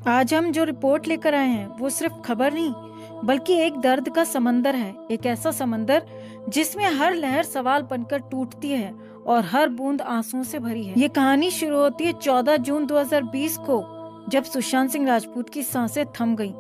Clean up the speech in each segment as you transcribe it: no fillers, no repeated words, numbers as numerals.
आज हम जो रिपोर्ट लेकर आए हैं वो सिर्फ खबर नहीं बल्कि एक दर्द का समंदर है। एक ऐसा समंदर जिसमें हर लहर सवाल बनकर टूटती है और हर बूंद आंसुओं से भरी है। ये कहानी शुरू होती है 14 जून 2020 को, जब सुशांत सिंह राजपूत की सांसें थम गईं।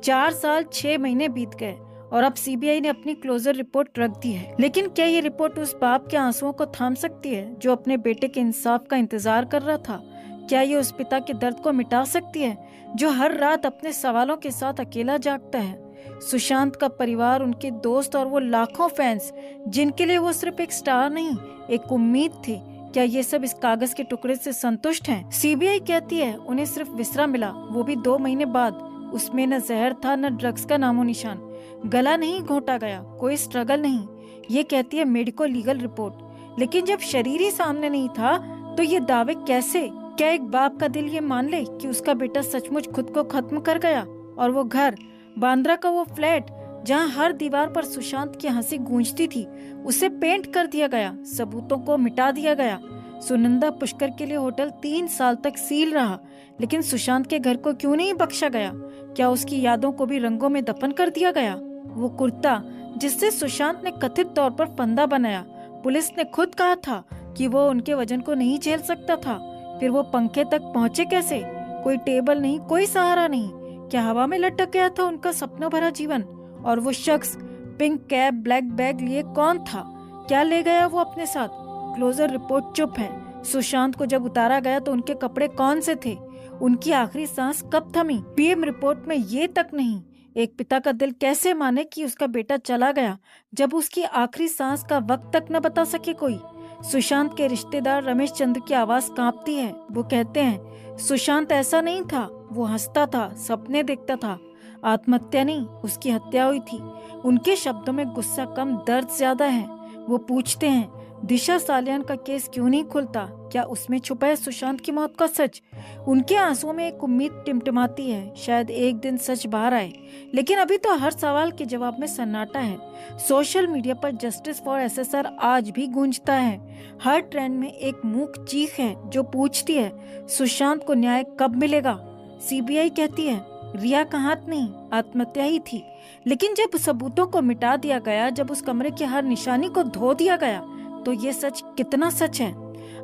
4 साल 6 महीने बीत गए और अब सीबीआई ने अपनी क्लोजर रिपोर्ट रख दी है। लेकिन क्या ये रिपोर्ट उस बाप के आंसुओं को थाम सकती है जो अपने बेटे के इंसाफ का इंतजार कर रहा था? क्या ये उस पिता के दर्द को मिटा सकती है जो हर रात अपने सवालों के साथ अकेला जागता है? सुशांत का परिवार, उनके दोस्त और वो लाखों फैंस जिनके लिए वो सिर्फ एक स्टार नहीं, एक उम्मीद थी, क्या ये सब इस कागज के टुकड़े से संतुष्ट हैं? सीबीआई कहती है उन्हें सिर्फ विसरा मिला, वो भी 2 महीने बाद। उसमें न जहर था न ड्रग्स का नामो निशान, गला नहीं घोटा गया, कोई स्ट्रगल नहीं। ये कहती है मेडिको लीगल रिपोर्ट। लेकिन जब शरीर ही सामने नहीं था तो ये दावे कैसे? क्या एक बाप का दिल ये मान ले कि उसका बेटा सचमुच खुद को खत्म कर गया? और वो घर, बांद्रा का वो फ्लैट जहां हर दीवार पर सुशांत की हंसी गूंजती थी, उसे पेंट कर दिया गया, सबूतों को मिटा दिया गया। सुनंदा पुष्कर के लिए होटल 3 साल तक सील रहा, लेकिन सुशांत के घर को क्यों नहीं बख्शा गया? क्या उसकी यादों को भी रंगों में दफन कर दिया गया? वो कुर्ता जिससे सुशांत ने कथित तौर पर फंदा बनाया, पुलिस ने खुद कहा था कि वो उनके वजन को नहीं झेल सकता था। फिर वो पंखे तक पहुंचे कैसे? कोई टेबल नहीं, कोई सहारा नहीं। क्या हवा में लटक गया था उनका सपनों भरा जीवन? और वो शख्स पिंक कैप ब्लैक बैग लिए कौन था? क्या ले गया वो अपने साथ? क्लोजर रिपोर्ट चुप है। सुशांत को जब उतारा गया तो उनके कपड़े कौन से थे? उनकी आखिरी सांस कब थमी? पीएम रिपोर्ट में ये तक नहीं। एक पिता का दिल कैसे माने कि उसका बेटा चला गया जब उसकी आखिरी सांस का वक्त तक न बता सके कोई? सुशांत के रिश्तेदार रमेश चंद्र की आवाज कांपती है। वो कहते हैं सुशांत ऐसा नहीं था, वो हंसता था, सपने देखता था। आत्महत्या नहीं, उसकी हत्या हुई थी। उनके शब्दों में गुस्सा कम, दर्द ज्यादा है। वो पूछते हैं दिशा सालियान का केस क्यों नहीं खुलता? क्या उसमें छुपा है सुशांत की मौत का सच? उनके आंसुओं में एक उम्मीद टिमटिमाती है, शायद एक दिन सच बाहर आए। लेकिन अभी तो हर सवाल के जवाब में सन्नाटा है। सोशल मीडिया पर जस्टिस फॉर एसएसआर आज भी गूंजता है। हर ट्रेंड में एक मूक चीख है जो पूछती है सुशांत को न्याय कब मिलेगा? सीबीआई कहती है रिया का हाथ नहीं, आत्महत्या ही थी। लेकिन जब सबूतों को मिटा दिया गया, जब उस कमरे की हर निशानी को धो दिया गया, तो ये सच कितना सच है?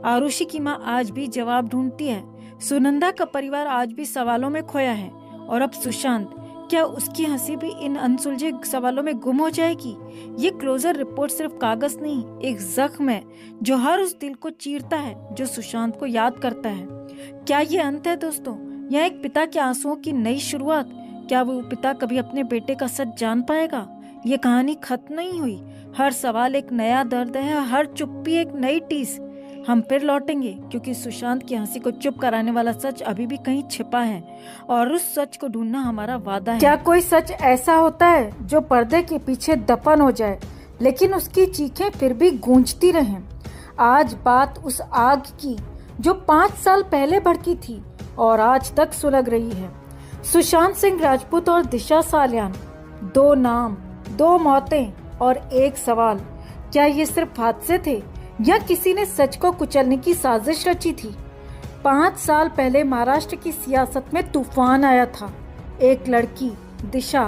आरुषि की माँ आज भी जवाब ढूंढती है। सुनंदा का परिवार आज भी सवालों में खोया है। और अब सुशांत, क्या उसकी हंसी भी इन अनसुलझे सवालों में गुम हो जाएगी? ये क्लोजर रिपोर्ट सिर्फ कागज नहीं, एक जख्म है जो हर उस दिल को चीरता है जो सुशांत को याद करता है। क्या ये अंत है दोस्तों, या एक पिता के आंसुओं की नई शुरुआत? क्या वो पिता कभी अपने बेटे का सच जान पाएगा? ये कहानी खत्म नहीं हुई। हर सवाल एक नया दर्द है, हर चुप्पी एक नई टीस। हम फिर लौटेंगे क्योंकि सुशांत की हंसी को चुप कराने वाला सच अभी भी कहीं छिपा है और उस सच को ढूंढना हमारा वादा है। क्या कोई सच ऐसा होता है जो पर्दे के पीछे दफन हो जाए लेकिन उसकी चीखें फिर भी गूंजती रहें? आज बात उस आग की जो 5 साल पहले भड़की थी और आज तक सुलग रही है। सुशांत सिंह राजपूत और दिशा सालियान, 2 नाम, 2 मौतें और एक सवाल। क्या ये सिर्फ हादसे थे या किसी ने सच को कुचलने की साजिश रची थी? 5 साल पहले महाराष्ट्र की सियासत में तूफान आया था। एक लड़की दिशा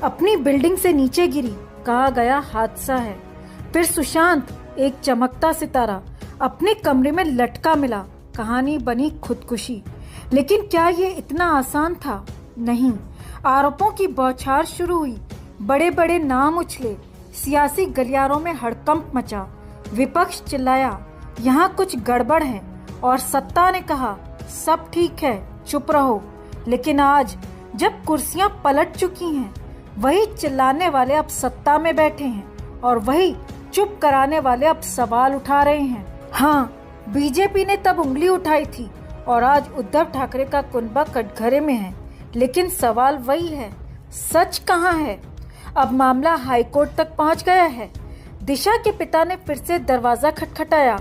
अपनी बिल्डिंग से नीचे गिरी, कहा गया हादसा है। फिर सुशांत, एक चमकता सितारा, अपने कमरे में लटका मिला, कहानी बनी खुदकुशी। लेकिन क्या ये इतना आसान था? नहीं। आरोपों की बौछार शुरू हुई, बड़े बड़े नाम उछले, सियासी गलियारों में हड़कंप मचा। विपक्ष चिल्लाया यहाँ कुछ गड़बड़ है और सत्ता ने कहा सब ठीक है, चुप रहो। लेकिन आज जब कुर्सियां पलट चुकी हैं, वही चिल्लाने वाले अब सत्ता में बैठे हैं और वही चुप कराने वाले अब सवाल उठा रहे हैं। हाँ, बीजेपी ने तब उंगली उठाई थी और आज उद्धव ठाकरे का कुनबा कटघरे में है। लेकिन सवाल वही है, सच कहाँ है? अब मामला हाईकोर्ट तक पहुंच गया है। दिशा के पिता ने फिर से दरवाजा खटखटाया।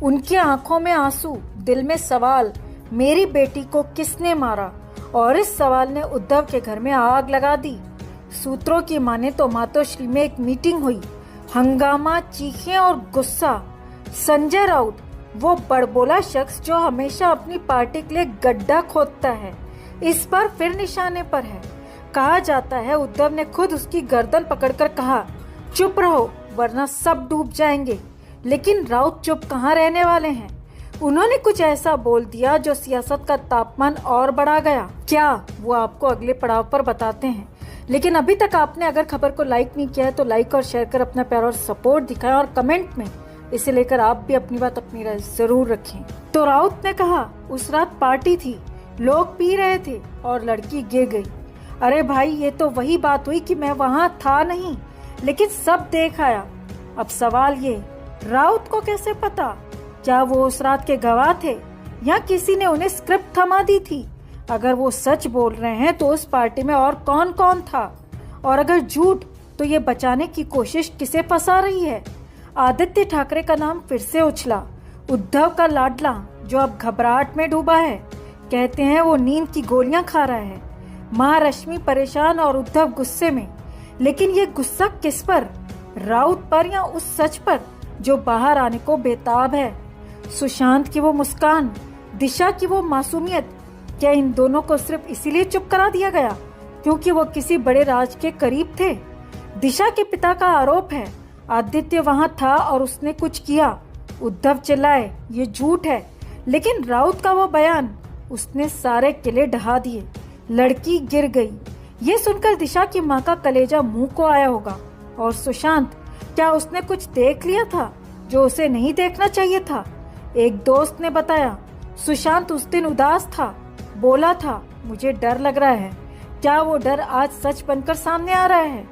उनकी आंखों में आंसू, दिल में सवाल, मेरी बेटी को किसने मारा? और इस सवाल ने उद्धव के घर में आग लगा दी। सूत्रों की माने तो मातोश्री में एक मीटिंग हुई। हंगामा, चीखें और गुस्सा। संजय राउत, वो बड़बोला शख्स जो हमेशा अपनी पार्टी के लिए गड्ढा खोदता है, इस बार फिर निशाने पर है। कहा जाता है उद्धव ने खुद उसकी गर्दन पकड़कर कहा, चुप रहो वरना सब डूब जाएंगे। लेकिन राउत चुप कहाँ रहने वाले हैं। उन्होंने कुछ ऐसा बोल दिया जो सियासत का तापमान और बढ़ा गया। क्या, वो आपको अगले पड़ाव पर बताते हैं। लेकिन अभी तक आपने अगर खबर को लाइक नहीं किया है तो लाइक और शेयर कर अपना प्यार और सपोर्ट दिखाएं और कमेंट में इसे लेकर आप भी अपनी बात अपनी राय जरूर रखें। तो राउत ने कहा, उस रात पार्टी थी, लोग पी रहे थे और लड़की गिर गई। अरे भाई, ये तो वही बात हुई कि मैं वहाँ था नहीं, लेकिन सब देख आया। अब सवाल ये, राउत को कैसे पता? क्या वो उस रात के गवाह थे या किसी ने उन्हें स्क्रिप्ट थमा दी थी? अगर वो सच बोल रहे हैं तो उस पार्टी में और कौन कौन था? और अगर झूठ, तो ये बचाने की कोशिश किसे फंसा रही है? आदित्य ठाकरे का नाम फिर से उछला। उद्धव का लाडला जो अब घबराहट में डूबा है। कहते हैं वो नींद की गोलियां खा रहा है। महारश्मि परेशान और उद्धव गुस्से में। लेकिन ये गुस्सा किस पर? राउत पर या उस सच पर जो बाहर आने को बेताब है? सुशांत की वो मुस्कान, दिशा की वो मासूमियत, क्या इन दोनों को सिर्फ इसीलिए चुप करा दिया गया क्योंकि वो किसी बड़े राज के करीब थे? दिशा के पिता का आरोप है आदित्य वहां था और उसने कुछ किया। उद्धव चिल्लाए, ये झूठ है। लेकिन राउत का वो बयान, उसने सारे किले ढहा दिए, लड़की गिर गई। ये सुनकर दिशा की माँ का कलेजा मुंह को आया होगा। और सुशांत, क्या उसने कुछ देख लिया था जो उसे नहीं देखना चाहिए था? एक दोस्त ने बताया, सुशांत उस दिन उदास था, बोला था मुझे डर लग रहा है। क्या वो डर आज सच बनकर सामने आ रहा है?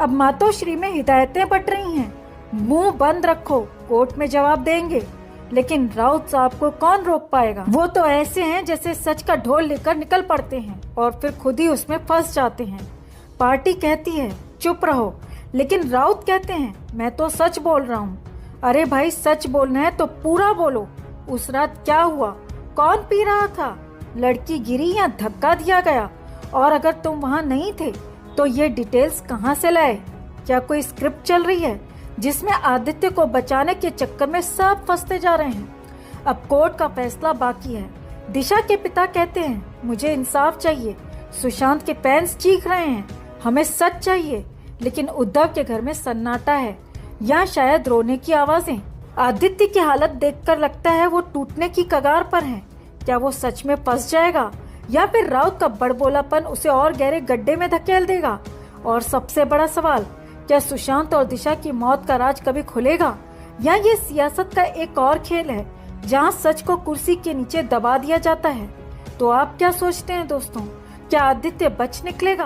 अब मातोश्री में हिदायतें बट रही हैं, मुंह बंद रखो, कोर्ट में जवाब देंगे। लेकिन राउत साहब को कौन रोक पाएगा? वो तो ऐसे हैं जैसे सच का ढोल लेकर निकल पड़ते हैं और फिर खुद ही उसमें फंस जाते हैं। पार्टी कहती है चुप रहो, लेकिन राउत कहते हैं मैं तो सच बोल रहा हूँ। अरे भाई, सच बोलना है तो पूरा बोलो। उस रात क्या हुआ? कौन पी रहा था? लड़की गिरी या धक्का दिया गया? और अगर तुम वहाँ नहीं थे तो ये डिटेल्स कहाँ से लाए? क्या कोई स्क्रिप्ट चल रही है जिसमें आदित्य को बचाने के चक्कर में सब फंसते जा रहे हैं? अब कोर्ट का फैसला बाकी है। दिशा के पिता कहते हैं मुझे इंसाफ चाहिए। सुशांत के पेरेंट्स चीख रहे हैं हमें सच चाहिए। लेकिन उद्धव के घर में सन्नाटा है या शायद रोने की आवाजें। आदित्य की हालत देखकर लगता है वो टूटने की कगार पर है। क्या वो सच में फंस जाएगा या फिर राउत का बड़बोलापन उसे और गहरे गड्ढे में धकेल देगा? और सबसे बड़ा सवाल, क्या सुशांत और दिशा की मौत का राज कभी खुलेगा या ये सियासत का एक और खेल है जहां सच को कुर्सी के नीचे दबा दिया जाता है? तो आप क्या सोचते हैं दोस्तों? क्या आदित्य बच निकलेगा?